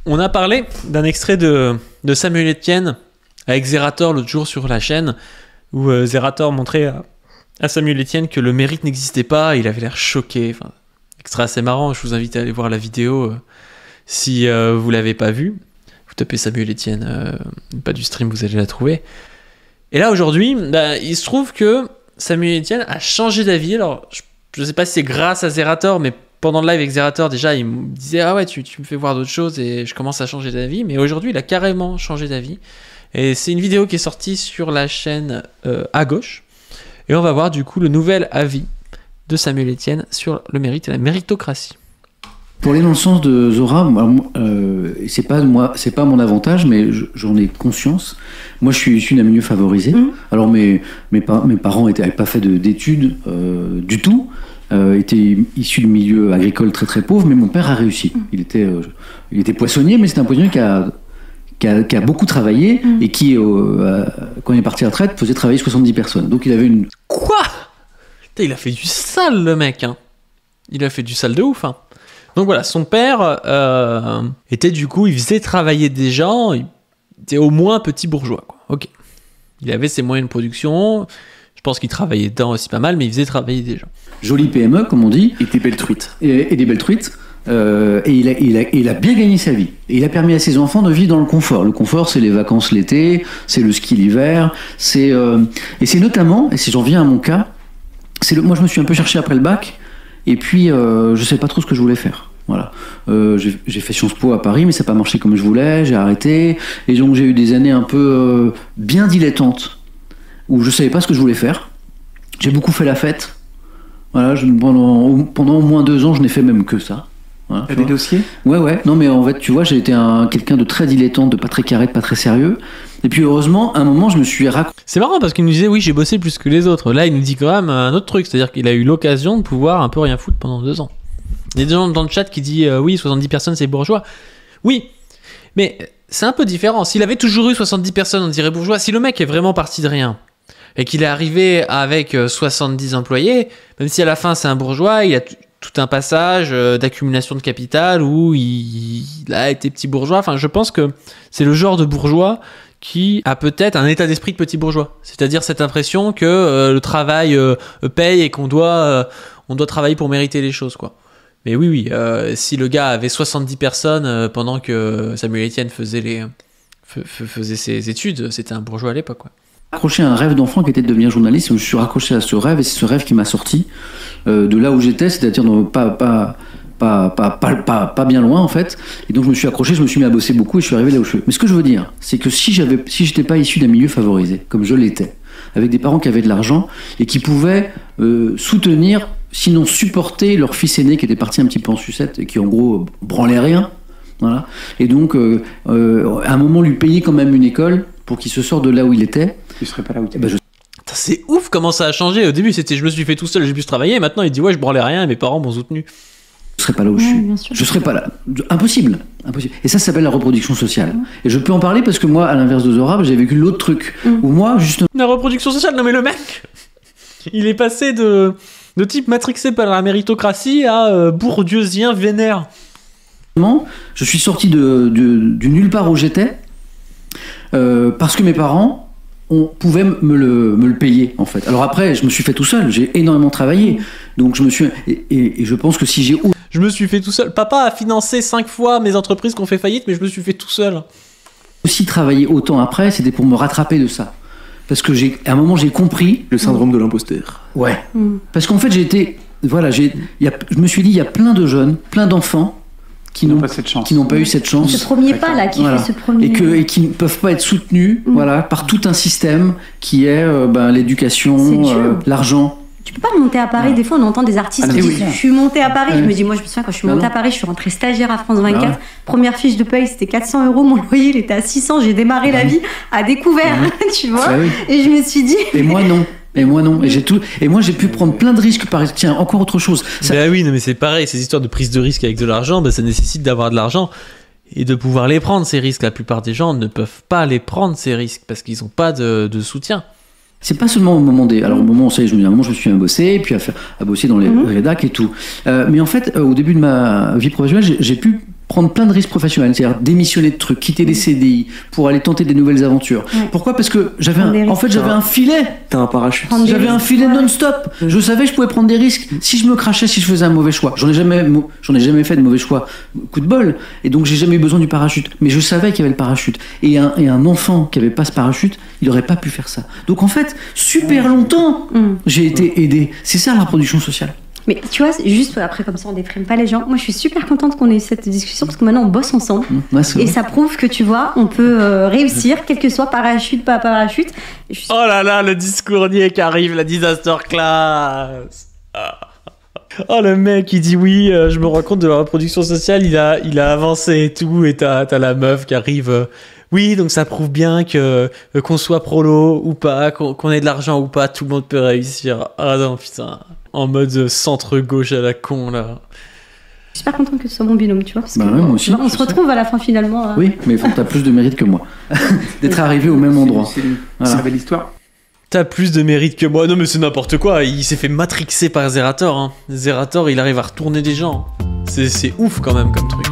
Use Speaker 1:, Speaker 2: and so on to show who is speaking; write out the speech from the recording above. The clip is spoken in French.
Speaker 1: On a parlé d'un extrait de Samuel Etienne avec Zerator l'autre jour sur la chaîne, où Zerator montrait à Samuel Etienne que le mérite n'existait pas. Il avait l'air choqué. Enfin, extrait assez marrant. Je vous invite à aller voir la vidéo si vous l'avez pas vue. Vous tapez Samuel Etienne, pas du stream, vous allez la trouver. Et là aujourd'hui, il se trouve que Samuel Etienne a changé d'avis. Alors je sais pas si c'est grâce à Zerator, mais pendant le live avec Zerator, déjà, il me disait « Ah ouais, tu me fais voir d'autres choses » et je commence à changer d'avis. Mais aujourd'hui, il a carrément changé d'avis. Et c'est une vidéo qui est sortie sur la chaîne à gauche. Et on va voir du coup le nouvel avis de Samuel Etienne sur le mérite et la méritocratie.
Speaker 2: Pour aller dans le sens de Zora, c'est pas mon avantage, mais j'en ai conscience. Moi, je suis issu d'un milieu favorisé. Alors mes parents n'avaient pas fait d'études du tout. Était issu du milieu agricole très très pauvre, mais mon père a réussi. Il était poissonnier, mais c'est un poissonnier qui a beaucoup travaillé et qui, quand il est parti à la retraite, faisait travailler 70 personnes. Donc il avait une...
Speaker 1: Quoi ? Putain, il a fait du sale, le mec. Hein. Il a fait du sale de ouf. Hein. Donc voilà, son père était du coup, il faisait travailler des gens, il était au moins petit bourgeois. Quoi. Ok. Il avait ses moyens de production... Je pense qu'il travaillait dedans aussi pas mal, mais il faisait travailler des gens.
Speaker 2: Jolie PME, comme on dit.
Speaker 3: Et des belles truites.
Speaker 2: Et des belles truites. Et il a bien gagné sa vie. Et il a permis à ses enfants de vivre dans le confort. Le confort, c'est les vacances l'été, c'est le ski l'hiver, et c'est notamment, et si j'en viens à mon cas, moi je me suis un peu cherché après le bac, et puis je savais pas trop ce que je voulais faire. Voilà. J'ai fait Sciences Po à Paris, mais ça n'a pas marché comme je voulais, j'ai arrêté, et donc j'ai eu des années un peu bien dilettantes, où je savais pas ce que je voulais faire. J'ai beaucoup fait la fête. Voilà, pendant au moins 2 ans, je n'ai fait même que ça. Voilà,
Speaker 3: des dossiers ?
Speaker 2: Ouais. Non, mais en fait, tu vois, j'ai été quelqu'un de très dilettante, de pas très carré, de pas très sérieux. Et puis, heureusement, à un moment, je me suis raccroché.
Speaker 1: C'est marrant parce qu'il nous disait, oui, j'ai bossé plus que les autres. Là, il nous dit quand même un autre truc. C'est-à-dire qu'il a eu l'occasion de pouvoir un peu rien foutre pendant 2 ans. Il y a des gens dans le chat qui disent, oui, 70 personnes, c'est bourgeois. Oui, mais c'est un peu différent. S'il avait toujours eu 70 personnes, on dirait bourgeois. Si le mec est vraiment parti de rien, et qu'il est arrivé avec 70 employés, même si à la fin c'est un bourgeois, il a tout un passage d'accumulation de capital où il a été petit bourgeois. Enfin, je pense que c'est le genre de bourgeois qui a peut-être un état d'esprit de petit bourgeois. C'est-à-dire cette impression que le travail paye et qu'on doit travailler pour mériter les choses, quoi. Mais oui, si le gars avait 70 personnes pendant que Samuel Etienne faisait ses études, c'était un bourgeois à l'époque, quoi.
Speaker 2: Raccroché à un rêve d'enfant qui était de devenir journaliste. Je me suis raccroché à ce rêve et c'est ce rêve qui m'a sorti de là où j'étais, c'est-à-dire pas bien loin en fait. Et donc je me suis accroché, je me suis mis à bosser beaucoup et je suis arrivé là où je suis. Mais ce que je veux dire, c'est que si j'étais pas issu d'un milieu favorisé, comme je l'étais, avec des parents qui avaient de l'argent et qui pouvaient soutenir, sinon supporter leur fils aîné qui était parti un petit peu en sucette et qui en gros branlait rien, voilà. Et donc à un moment lui payer quand même une école pour qu'il se sorte de là où il était.
Speaker 3: Tu serais pas là où tu
Speaker 1: es. C'est ouf comment ça a changé. Au début, c'était je me suis fait tout seul, j'ai pu travailler. Et maintenant, il dit ouais, je branlais rien et mes parents m'ont soutenu.
Speaker 2: Je serais pas là où je suis. Je serais pas là. Impossible. Et ça s'appelle la reproduction sociale. Et je peux en parler parce que moi, à l'inverse de Zora, j'ai vécu l'autre truc. Où moi, justement.
Speaker 1: La reproduction sociale, non mais le mec, il est passé de type matrixé par la méritocratie à bourdieusien vénère.
Speaker 2: Je suis sorti du nulle part où j'étais. Parce que mes parents pouvaient me le payer en fait. Alors après, je me suis fait tout seul, j'ai énormément travaillé, donc je me suis et je pense que si j'ai
Speaker 1: je me suis fait tout seul. Papa a financé 5 fois mes entreprises qui ont fait faillite, mais je me suis fait tout seul.
Speaker 2: Aussi travaillé autant après, c'était pour me rattraper de ça, parce que à un moment j'ai compris
Speaker 3: le syndrome de l'imposteur.
Speaker 2: Ouais. Parce qu'en fait je me suis dit il y a plein de jeunes, plein d'enfants qui n'ont pas eu cette chance.
Speaker 4: Ce premier pas là, qui fait ce premier...
Speaker 2: Et qui ne peuvent pas être soutenus par tout un système qui est l'éducation, l'argent.
Speaker 4: Tu peux pas monter à Paris, des fois on entend des artistes qui disent je suis monté à Paris, je me dis moi je me souviens quand je suis montée à Paris, je suis rentrée stagiaire à France 24, première fiche de paye c'était 400 €, mon loyer il était à 600, j'ai démarré la vie à découvert, tu vois, et je me suis dit...
Speaker 2: Et moi non. Et moi j'ai pu prendre plein de risques. Tiens, encore autre chose.
Speaker 1: Ben oui, non, mais c'est pareil, ces histoires de prise de risque avec de l'argent, ça nécessite d'avoir de l'argent et de pouvoir les prendre, ces risques. La plupart des gens ne peuvent pas les prendre, ces risques, parce qu'ils n'ont pas de soutien.
Speaker 2: C'est pas seulement au moment alors au moment où je me suis mis à bosser, puis à bosser dans les rédacs et tout. Mais en fait, au début de ma vie professionnelle, j'ai pu prendre plein de risques professionnels, c'est-à-dire démissionner de trucs, quitter les CDI pour aller tenter des nouvelles aventures.
Speaker 4: Ouais.
Speaker 2: Pourquoi ? Parce que j'avais
Speaker 3: T'as
Speaker 2: un filet.
Speaker 3: T'as un parachute.
Speaker 2: J'avais un filet non-stop. Je savais que je pouvais prendre des risques. Si je me crachais, si je faisais un mauvais choix, j'en ai jamais fait de mauvais choix. Coup de bol. Et donc j'ai jamais eu besoin du parachute. Mais je savais qu'il y avait le parachute. Et un enfant qui avait pas ce parachute, il aurait pas pu faire ça. Donc en fait, super longtemps, j'ai été aidé. C'est ça la reproduction sociale.
Speaker 4: Mais tu vois, juste après, comme ça, on déprime pas les gens. Moi, je suis super contente qu'on ait eu cette discussion parce que maintenant, on bosse ensemble.
Speaker 2: Ouais,
Speaker 4: et ça prouve que, tu vois, on peut réussir, quel que soit parachute, pas parachute.
Speaker 1: Oh là là, le discournier qui arrive, la disaster class. Oh, le mec, il dit oui, je me rends compte de la reproduction sociale, il a avancé et tout, et t'as la meuf qui arrive. Oui, donc ça prouve bien que qu'on soit prolo ou pas, qu'on ait de l'argent ou pas, tout le monde peut réussir. Ah non, putain. En mode centre-gauche à la con, là.
Speaker 4: Je suis super contente que ce soit mon binôme, tu vois. Parce que,
Speaker 2: moi aussi.
Speaker 4: On se retrouve à la fin, finalement.
Speaker 2: Oui, mais t'as plus de mérite que moi. D'être arrivé au même endroit.
Speaker 3: C'est une belle histoire.
Speaker 1: T'as plus de mérite que moi. Non, mais c'est n'importe quoi. Il s'est fait matrixer par Zerator. Hein. Zerator, il arrive à retourner des gens. C'est ouf, quand même, comme truc.